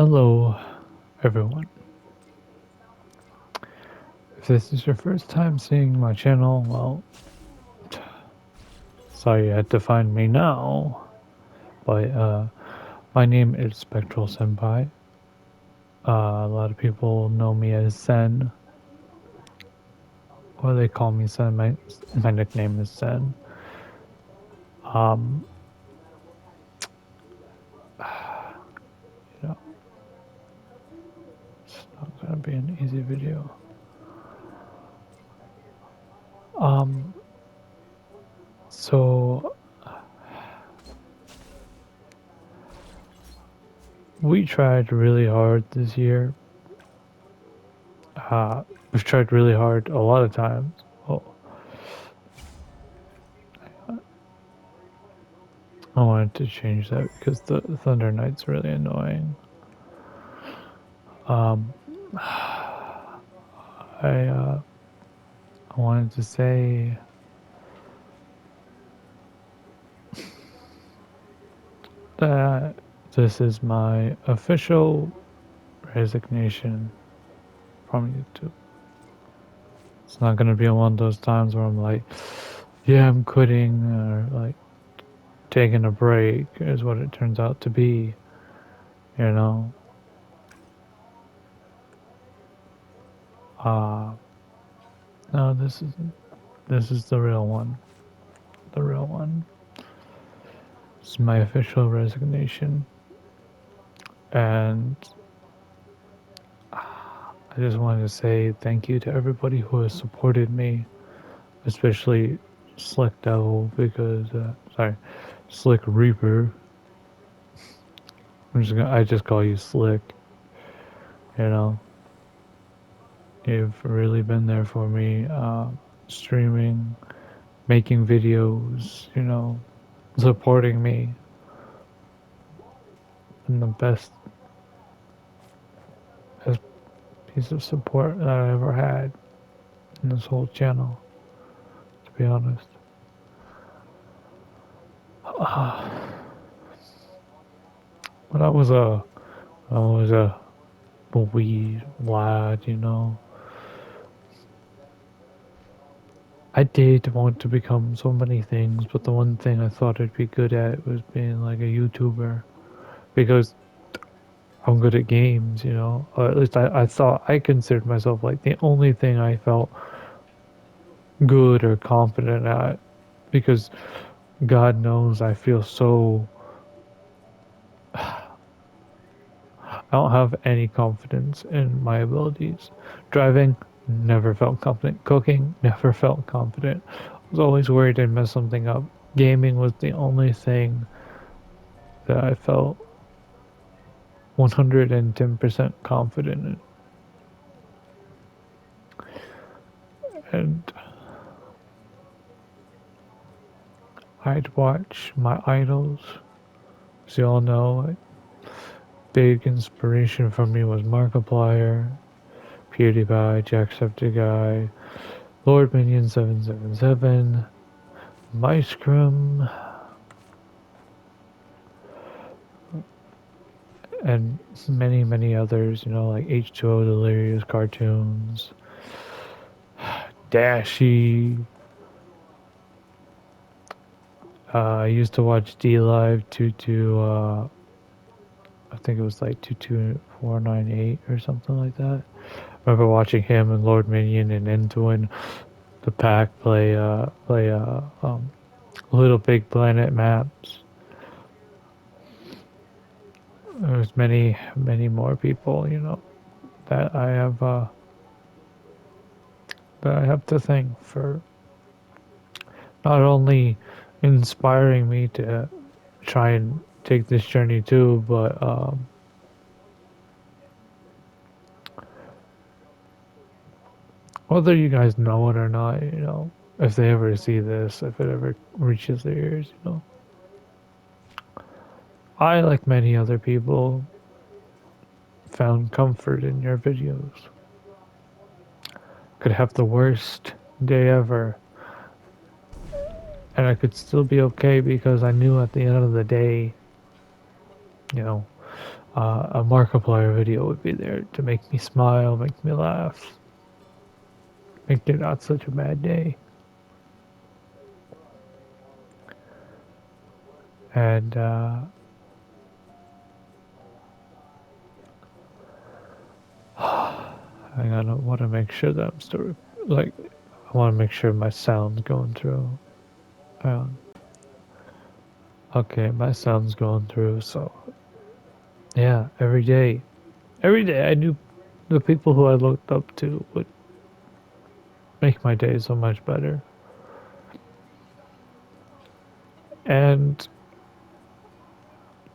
Hello, everyone. If this is your first time seeing my channel, well, sorry you had to find me now. But my name is Spectral Senpai. A lot of people know me as Sen, or they call me Sen. My nickname is Sen. Um, you know, it's not gonna be an easy video. Um, so we tried really hard this year. We've tried really hard a lot of times. Well, I wanted to change that because the Thunder Knight's really annoying. Um, I wanted to say that this is my official resignation from YouTube. It's not gonna be one of those times where I'm like, yeah, I'm quitting, or like taking a break, is what it turns out to be, you know? Uh, no, this is the real one. The real one. It's my official resignation. And I just wanted to say thank you to everybody who has supported me, especially Slick Devil, because, sorry, Slick Reaper. I just call you Slick, you know. You've really been there for me, streaming, making videos, you know, supporting me, and the best piece of support that I ever had in this whole channel, to be honest. When I was a wee lad, you know, I did want to become so many things, but the one thing I thought I'd be good at was being like a YouTuber, because I'm good at games, you know, or at least I thought I considered myself like the only thing I felt good or confident at, because God knows I feel so, I don't have any confidence in my abilities. Driving, never felt confident. Cooking, never felt confident. I was always worried I'd mess something up. Gaming was the only thing that I felt 110% confident in. And I'd watch my idols. As you all know, a big inspiration for me was Markiplier, PewDiePie, Jacksepticeye, Lord Minion 777, Micecrim, and many, many others, you know, like H2O Delirious cartoons, Dashy. I used to watch D Live 22, I think it was like 22498 or something like that. I remember watching him and Lord Minion and Intuin the pack play Little Big Planet maps. There's many, many more people, you know, that I have to thank for not only inspiring me to try and take this journey too, but whether you guys know it or not, you know, if they ever see this, if it ever reaches their ears, you know, I, like many other people, found comfort in your videos. Could have the worst day ever, and I could still be okay because I knew at the end of the day, you know, A Markiplier video would be there to make me smile, make me laugh, make it not such a bad day. And I gotta want to make sure that I'm still like I want to make sure my sound's going through. Um, okay, my sound's going through. So yeah, every day I knew the people who I looked up to would make my day so much better. And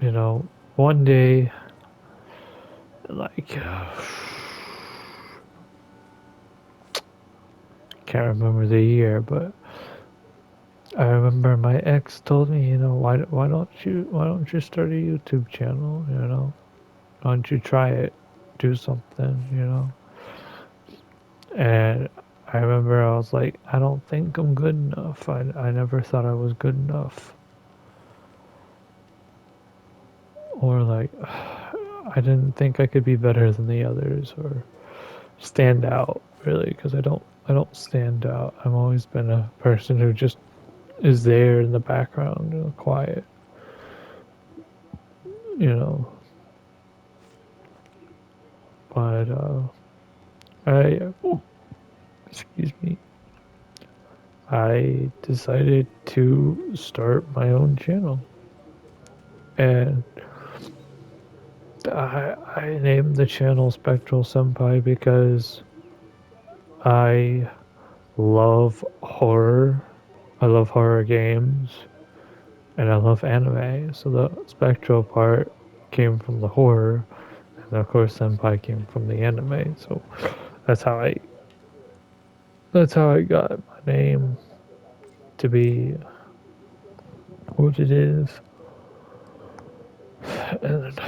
you know, one day, like can't remember the year, but I remember my ex told me, why don't you start a YouTube channel, why don't you try it, do something. And I remember I was like, I don't think I'm good enough. I never thought I was good enough. Or like, I didn't think I could be better than the others or stand out really, because I don't stand out. I've always been a person who just is there in the background, quiet, you know. But I excuse me. I decided to start my own channel, and I named the channel Spectral Senpai because I love horror. I love horror games, and I love anime. So the spectral part came from the horror, and of course Senpai came from the anime. So that's how I that's how I got my name to be what it is. And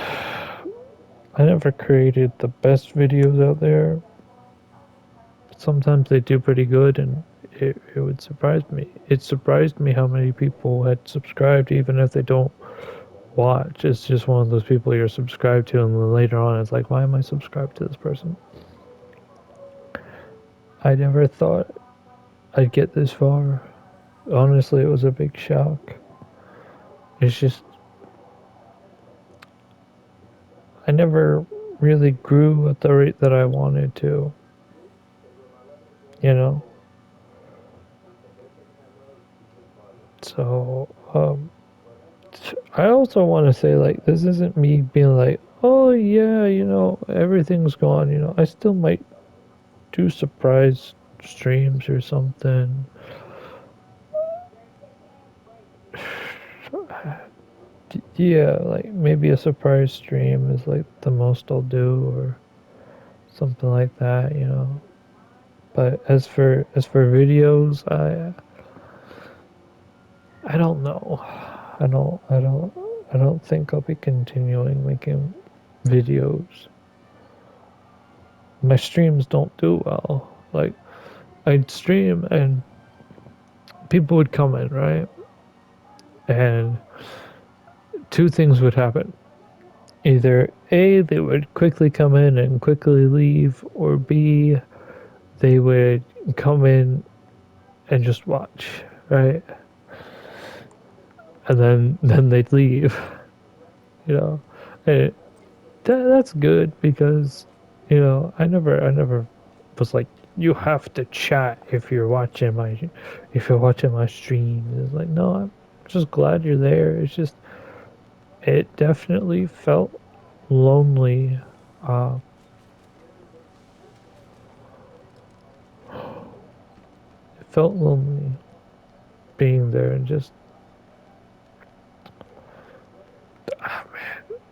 I never created the best videos out there. But sometimes they do pretty good, and it would surprise me. It surprised me how many people had subscribed, even if they don't watch. It's just one of those people you're subscribed to, and then later on, it's like, why am I subscribed to this person? I never thought I'd get this far. Honestly, it was a big shock. It's just, I never really grew at the rate that I wanted to, you know? So, I also want to say, like, this isn't me being like, oh yeah, everything's gone, I still might do surprise streams or something. Yeah, like maybe a surprise stream is like the most I'll do or something like that. But as for videos, I don't know. I don't I don't I don't think I'll be continuing making videos. My streams don't do well. Like I'd stream and people would come in, right? And two things would happen. Either A, they would quickly come in and quickly leave, or B, they would come in and just watch, right? And then they'd leave, you know. And that's good because I never was like, you have to chat if you're watching my stream. It's like, no, I'm just glad you're there. It's just it definitely felt lonely. Uh, it felt lonely being there and just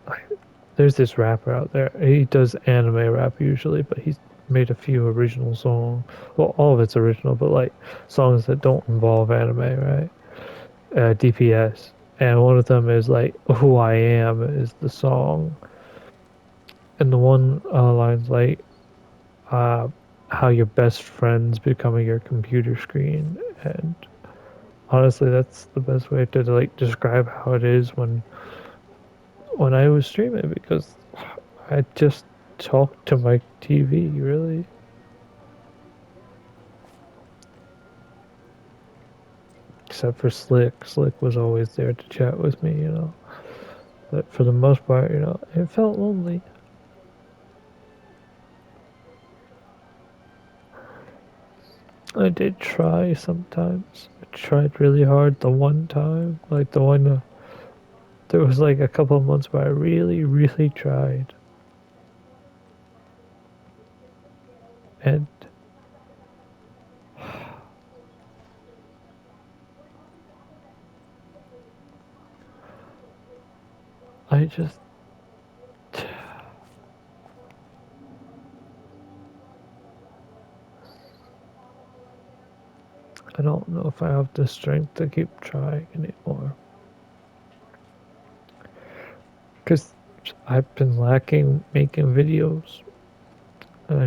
like, there's this rapper out there. He does anime rap usually, but he's made a few original songs. Well, all of it's original, but like songs that don't involve anime, right? DPS, and one of them is like "Who I Am" is the song, and the one line's like uh, "How your best friend's becoming your computer screen," and honestly, that's the best way to like describe how it is when I was streaming because I just talked to my TV, really. Except for Slick. Slick was always there to chat with me, you know. But for the most part, you know, it felt lonely. I did try sometimes. I tried really hard the one time. Like the one, there was like a couple of months where I really, really tried. And I just, I don't know if I have the strength to keep trying anymore. Because I've been lacking making videos. And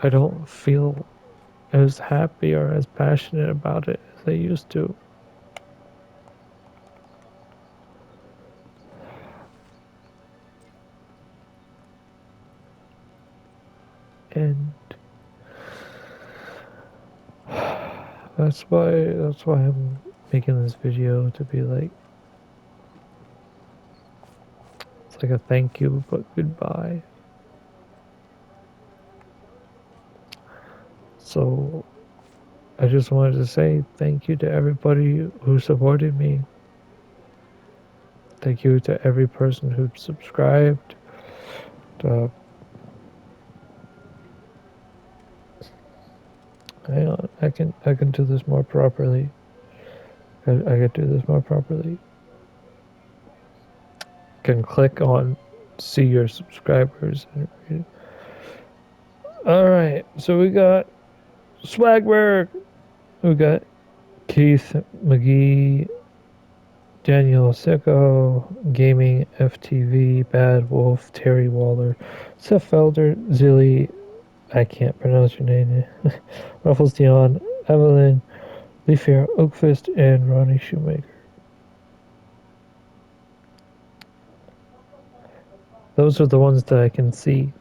I don't feel as happy or as passionate about it as I used to. And that's why I'm making this video to be like, it's like a thank you but goodbye. So I just wanted to say thank you to everybody who supported me. Thank you to every person who subscribed. Uh, Hang on, I can do this more properly. I can do this more properly. Can click on see your subscribers. All right, so we got Swagberg, we got Keith McGee, Daniel Sicko, Gaming FTV, Bad Wolf, Terry Waller, Seth Felder, Zilly, I can't pronounce your name, Ruffles Dion, Evelyn, Leafier Oakfist, and Ronnie Shoemaker. Those are the ones that I can see.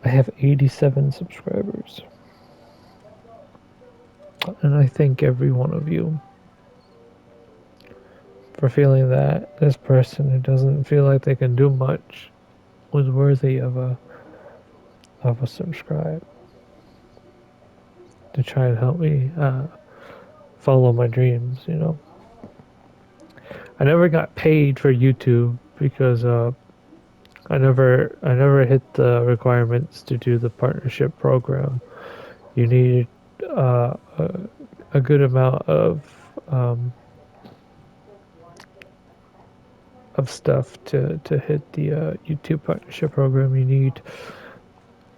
I have 87 subscribers. And I thank every one of you for feeling that this person who doesn't feel like they can do much was worthy of a subscribe to try and help me follow my dreams, you know. I never got paid for YouTube because I never hit the requirements to do the partnership program. You needed a good amount um, of stuff to hit the YouTube partnership program. You need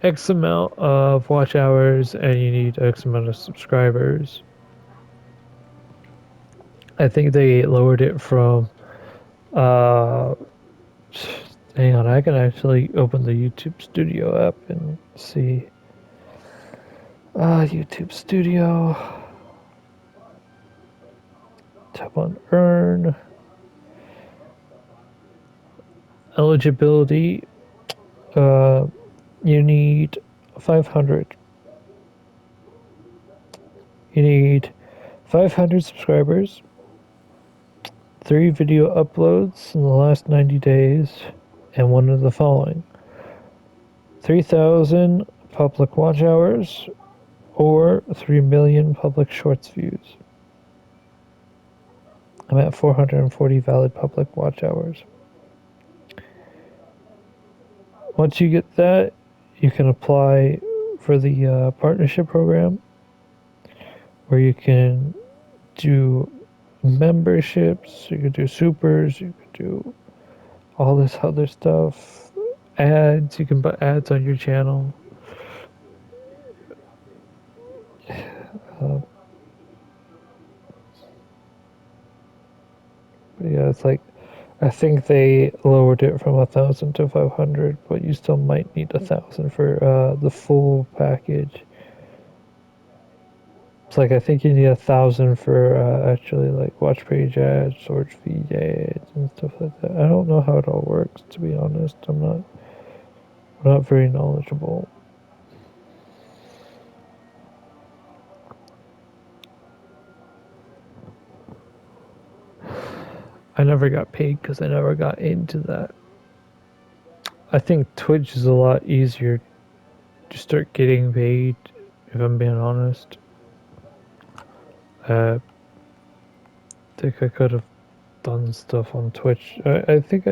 X amount of watch hours and you need X amount of subscribers. I think they lowered it from uh hang on, I can actually open the YouTube Studio app and see YouTube Studio. Tap on earn. Eligibility. Uh you need 500. You need 500 subscribers, 3 video uploads in the last 90 days, and one of the following: 3,000 public watch hours or 3 million public shorts views. I'm at 440 valid public watch hours. Once you get that, you can apply for the partnership program where you can do memberships, you can do supers, you can do all this other stuff. Ads, you can put ads on your channel. Uh, but yeah, it's like I think they lowered it from 1,000 to 500, but you still might need 1,000 for the full package. It's like I think you need 1,000 for actually like watch page ads, source feed ads, and stuff like that. I don't know how it all works, to be honest. I'm not very knowledgeable. I never got paid because I never got into that. I think Twitch is a lot easier to start getting paid, if I'm being honest. I think I could have done stuff on Twitch. I think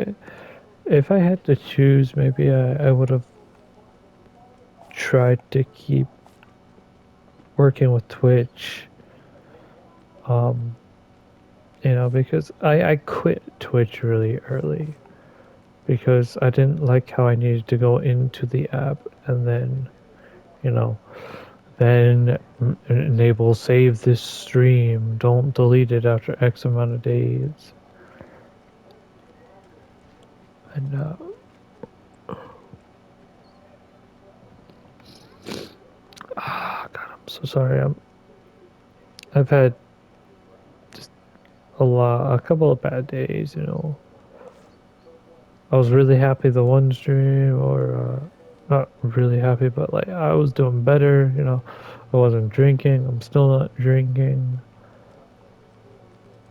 if I had to choose, maybe I would have tried to keep working with Twitch. Um, because I quit Twitch really early because I didn't like how I needed to go into the app and then, you know, then enable save this stream, don't delete it after X amount of days. And God, I'm so sorry. I've had just a couple of bad days. I was really happy the one stream, or not really happy, but like I was doing better. I wasn't drinking. I'm still not drinking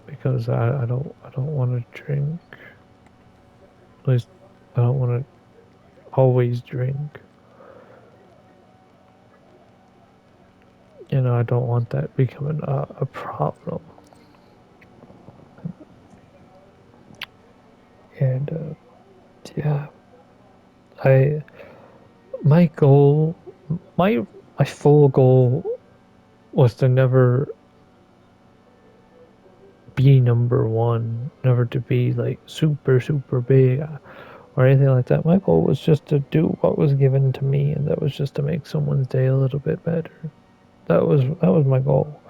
because I don't want to drink. At least I don't want to always drink. I don't want that becoming a problem. And yeah, I my goal, my full goal was to never be number one, never to be like super super big or anything like that. My goal was just to do what was given to me, and that was just to make someone's day a little bit better. That was my goal.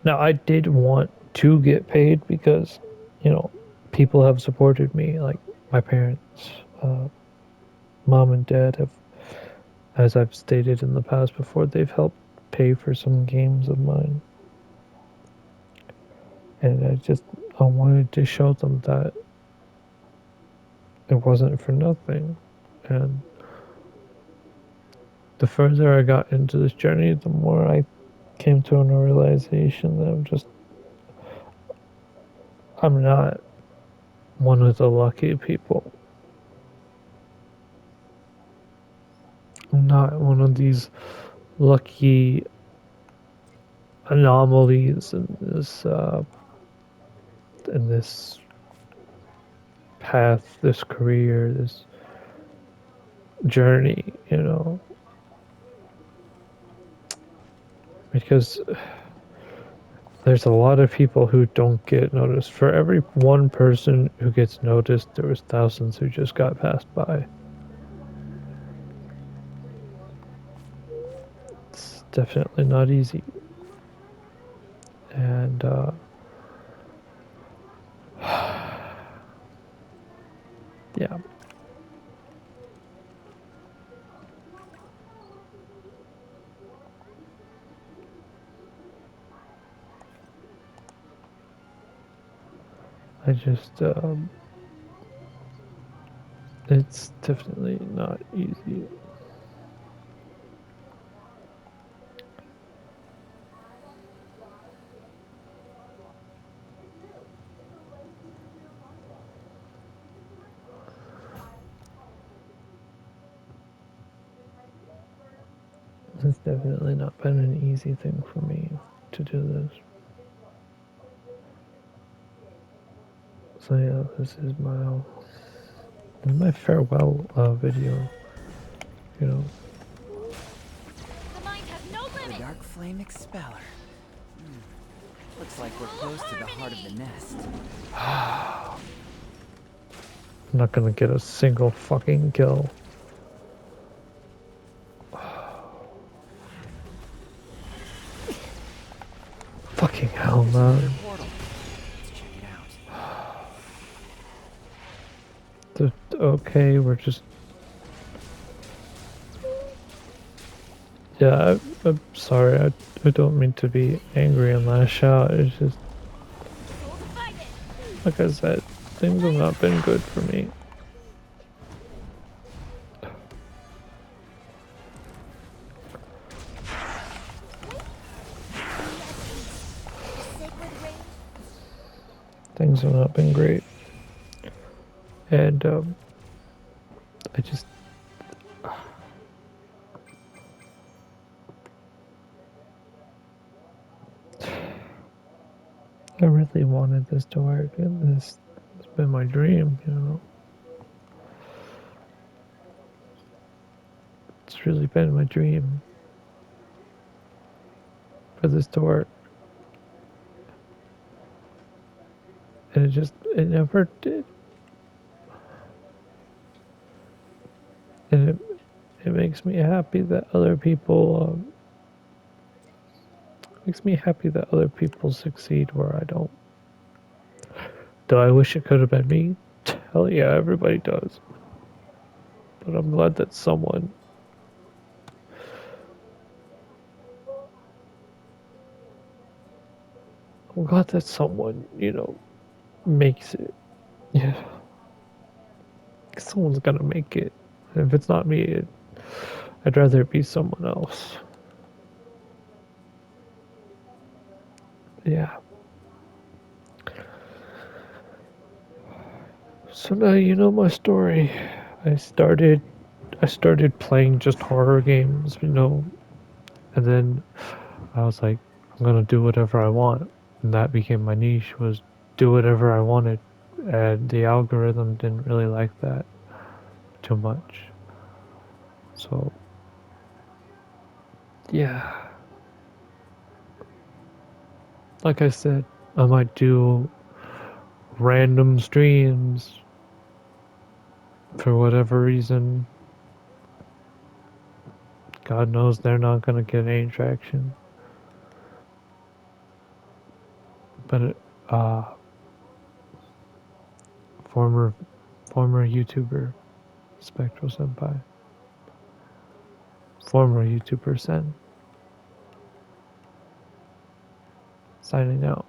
Now I did want to get paid because you know people have supported me, like my parents, mom and dad have, as I've stated in the past before, they've helped pay for some games of mine, and I wanted to show them that it wasn't for nothing. And the further I got into this journey, the more I came to a realization that I'm not one of the lucky people. I'm not one of these lucky anomalies in this path, this career, this journey. Because there's a lot of people who don't get noticed. For every one person who gets noticed, there was thousands who just got passed by. It's definitely not easy. And yeah, I just it's definitely not easy. It's definitely not been an easy thing for me to do this. So yeah, this is my farewell video. You know, The mind has no The limit. Dark Flame Expeller. Looks like we're close to the heart of the nest. I'm not gonna get a single fucking kill. Fucking hell, man. Portal. Let's check it out. Okay, we're just. Yeah, I'm sorry, I don't mean to be angry and lash out. It's just, Soul divided. like I said, things have not been good for me. The sacred ring. Things have not been great. And, I just, I really wanted this to work, and this has been my dream, you know? It's really been my dream for this to work. And it never did. And it makes me happy that other people, makes me happy that other people succeed where I don't. Do I wish it could have been me? Hell yeah, everybody does. But I'm glad that I'm glad that someone, you know, makes it. Yeah, someone's gonna make it. And if it's not me, I'd rather it be someone else. Yeah. So now you know my story. I started I started playing just horror games, you know, and then I was like, I'm gonna do whatever I want. And that became my niche, was do whatever I wanted. And the algorithm didn't really like that too much. So yeah. Like I said, I might do random streams for whatever reason. God knows they're not gonna get any traction. But uh former former YouTuber Spectral Senpai. Former YouTuber Sen. Signing out.